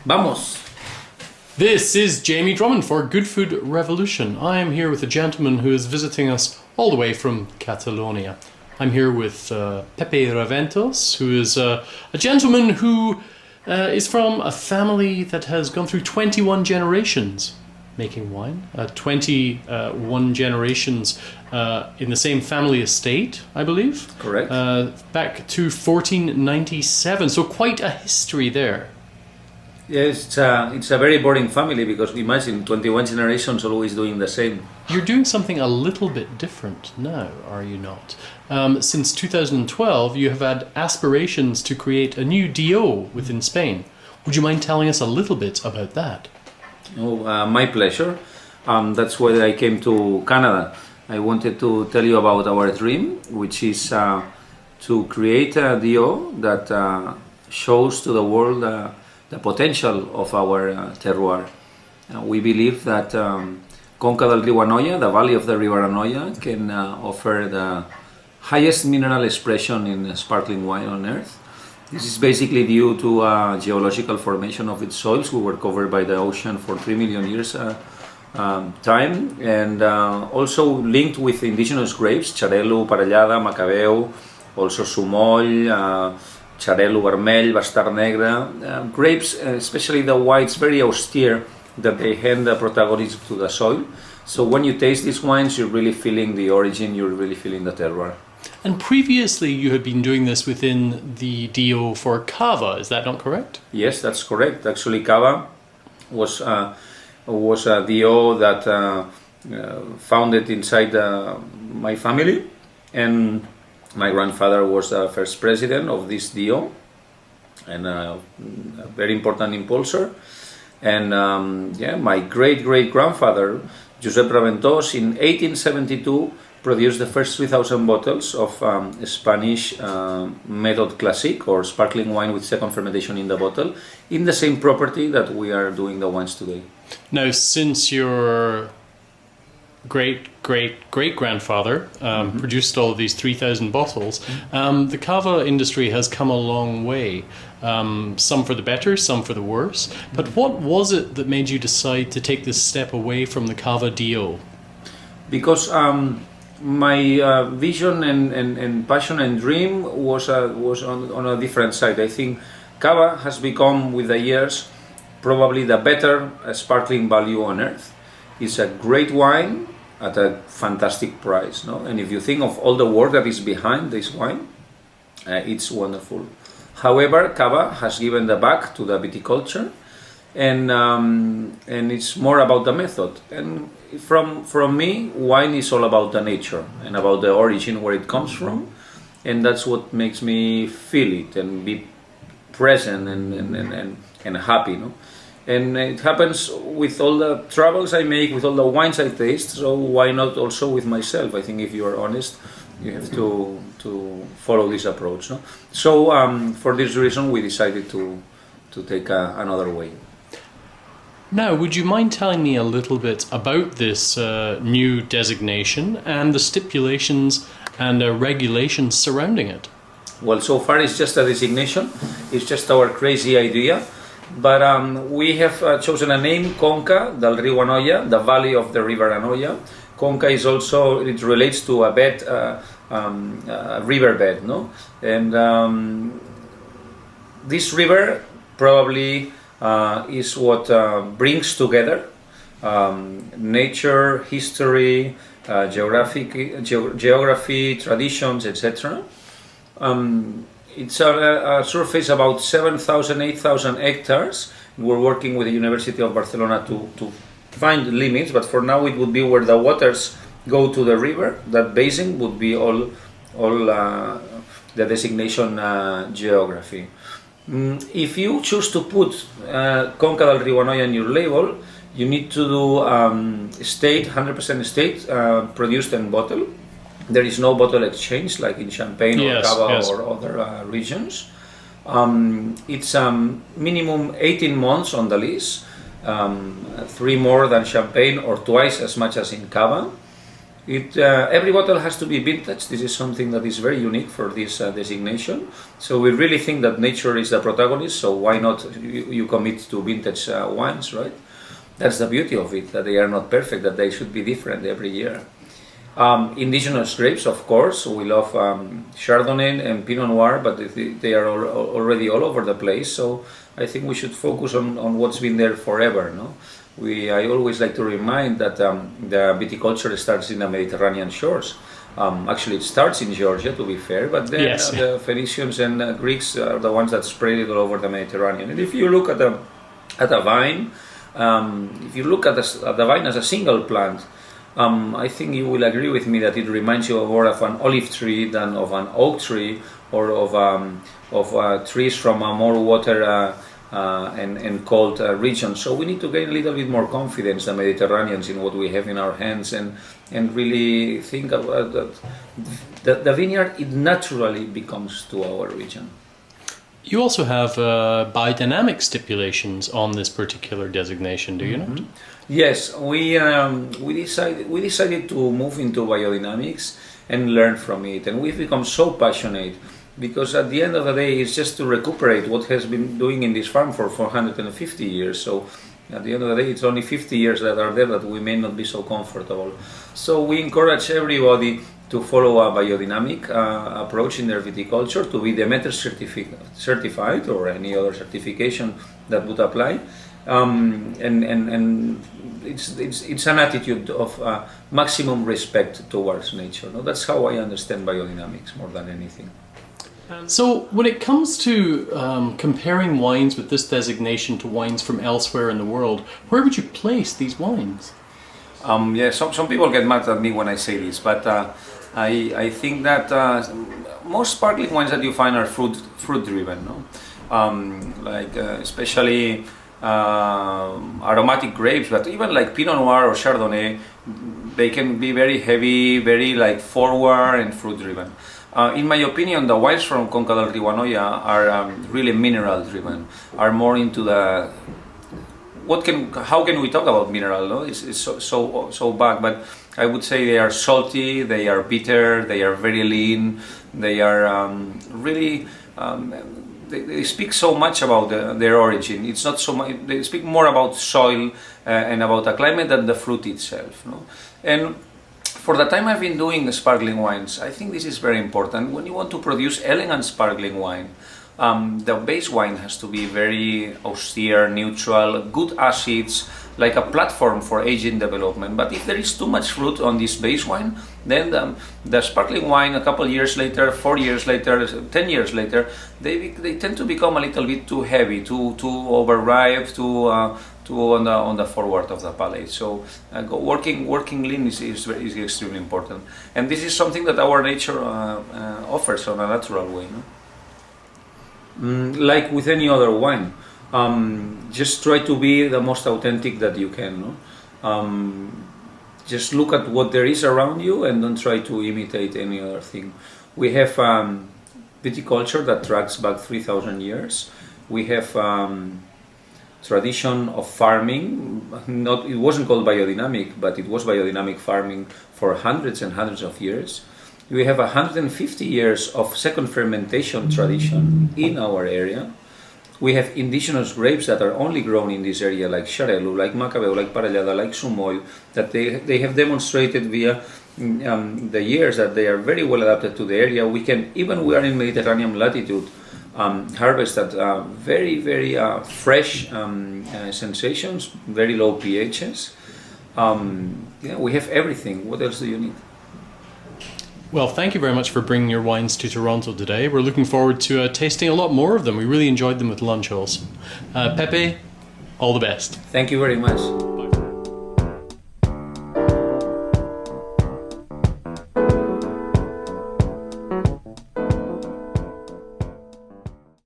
Vamos! This is Jamie Drummond for Good Food Revolution. I am here with a gentleman who is visiting us all the way from Catalonia. I'm here with Pepe Raventos, who is a gentleman who is from a family that has gone through 21 generations making wine. 21 generations in the same family estate, I believe. Correct. Back to 1497, so quite a history there. Yes, it's a very boring family because imagine 21 generations always doing the same. You're doing something a little bit different now, are you not? Since 2012, you have had aspirations to create a new DO within Spain. Would you mind telling us a little bit about that? Oh, my pleasure. That's why I came to Canada. I wanted to tell you about our dream, which is to create a DO that shows to the world the potential of our terroir. We believe that Conca del Riu Anoia, the valley of the River Anoia, can offer the highest mineral expression in sparkling wine on earth. This is basically due to geological formation of its soils. We were covered by the ocean for 3 million years time, and also linked with indigenous grapes, Xarel·lo, Parellada, Macabeu, also Sumoll, Xarel·lo vermell, Bastard negre, grapes, especially the whites, very austere, that they hand the protagonism to the soil. So when you taste these wines, you're really feeling the origin, you're really feeling the terroir. And previously you had been doing this within the DO for Cava, is that not correct? Yes, that's correct. Actually, Cava was a DO that founded inside my family, and my grandfather was the first president of this DO and a very important impulsor. And my great-great-grandfather, Josep Raventos, in 1872 produced the first 3,000 bottles of Spanish method classic, or sparkling wine with second fermentation in the bottle, in the same property that we are doing the wines today. Now, since your great-great-great-grandfather produced all of these 3,000 bottles, the Cava industry has come a long way. Some for the better, some for the worse. But what was it that made you decide to take this step away from the Cava DO? Because my vision and passion and dream was on a different side. I think Cava has become, with the years, probably the better sparkling value on earth. It's a great wine at a fantastic price, no? And if you think of all the work that is behind this wine, it's wonderful. However, Cava has given the back to the viticulture, and it's more about the method. And from me, wine is all about the nature and about the origin, where it comes from, and that's what makes me feel it and be present and happy, no? And it happens with all the travels I make, with all the wines I taste, so why not also with myself? I think if you are honest, you have to follow this approach, no? So for this reason, we decided to take another way. Now, would you mind telling me a little bit about this new designation and the stipulations and regulations surrounding it? Well, so far it's just a designation, it's just our crazy idea, but we have chosen a name, Conca del Riu Anoia, the valley of the River Anoia. Conca is also, it relates to a bed, river bed, no? And this river probably is what brings together nature, history, geography, traditions, etc. It's a surface about 7,000, 8,000 hectares. We're working with the University of Barcelona to find limits, but for now it would be where the waters go to the river. That basin would be all the designation geography. If you choose to put Conca del Riu Anoia on your label, you need to do estate, 100% estate, produced and bottled. There is no bottle exchange like in Champagne or Cava or other regions. It's minimum 18 months on the lease, 3 more than Champagne or twice as much as in Cava. Every bottle has to be vintage. This is something that is very unique for this designation. So we really think that nature is the protagonist. So why not you commit to vintage wines, right? That's the beauty of it. That they are not perfect. That they should be different every year. Indigenous grapes, of course. We love Chardonnay and Pinot Noir, but they are already all over the place. So I think we should focus on what's been there forever, no? I always like to remind that the viticulture starts in the Mediterranean shores. Actually, it starts in Georgia, to be fair, but then yes. The Phoenicians and Greeks are the ones that spread it all over the Mediterranean. And if you look at a vine, if you look at the vine as a single plant, I think you will agree with me that it reminds you more of an olive tree than of an oak tree, or of trees from a more water and cold region. So we need to gain a little bit more confidence, the Mediterraneans, in what we have in our hands, and really think about that the vineyard, it naturally becomes to our region. You also have biodynamic stipulations on this particular designation, do you not? Yes, we decided to move into biodynamics and learn from it, and we've become so passionate. Because at the end of the day, it's just to recuperate what has been doing in this farm for 450 years. So at the end of the day, it's only 50 years that are there that we may not be so comfortable. So we encourage everybody to follow a biodynamic approach in their viticulture, to be Demeter certified or any other certification that would apply. And it's an attitude of maximum respect towards nature. No? That's how I understand biodynamics more than anything. So when it comes to comparing wines with this designation to wines from elsewhere in the world, where would you place these wines? Yeah, some people get mad at me when I say this, but I think that most sparkling wines that you find are fruit driven, no? Especially aromatic grapes, but even like Pinot Noir or Chardonnay, they can be very heavy, very forward and fruit driven. In my opinion, the wines from Conca del Riu Anoia are really mineral driven, are more into the how can we talk about mineral? No? It's so bad, but I would say they are salty, they are bitter, they are very lean, they are really they speak so much about their origin. It's not so much, they speak more about soil and about the climate than the fruit itself. No? And for the time I've been doing sparkling wines, I think this is very important. When you want to produce elegant sparkling wine, the base wine has to be very austere, neutral, good acids, like a platform for aging development. But if there is too much fruit on this base wine, then the sparkling wine a couple years later, 4 years later, 10 years later, they tend to become a little bit too heavy, too overripe, too on the forward of the palate. So working lean is extremely important, and this is something that our nature offers on a natural way. No? Like with any other wine, just try to be the most authentic that you can. No? Just look at what there is around you and don't try to imitate any other thing. We have viticulture that tracks back 3,000 years. We have tradition of farming. It wasn't called biodynamic, but it was biodynamic farming for hundreds and hundreds of years. We have 150 years of second fermentation tradition in our area. We have indigenous grapes that are only grown in this area, like Xarel·lo, like Macabeu, like Parellada, like Sumoll, that they have demonstrated via the years that they are very well adapted to the area. We are in Mediterranean latitude, harvest at very, very fresh sensations, very low pHs. We have everything. What else do you need? Well, thank you very much for bringing your wines to Toronto today. We're looking forward to tasting a lot more of them. We really enjoyed them with lunch also. Pepe, all the best. Thank you very much.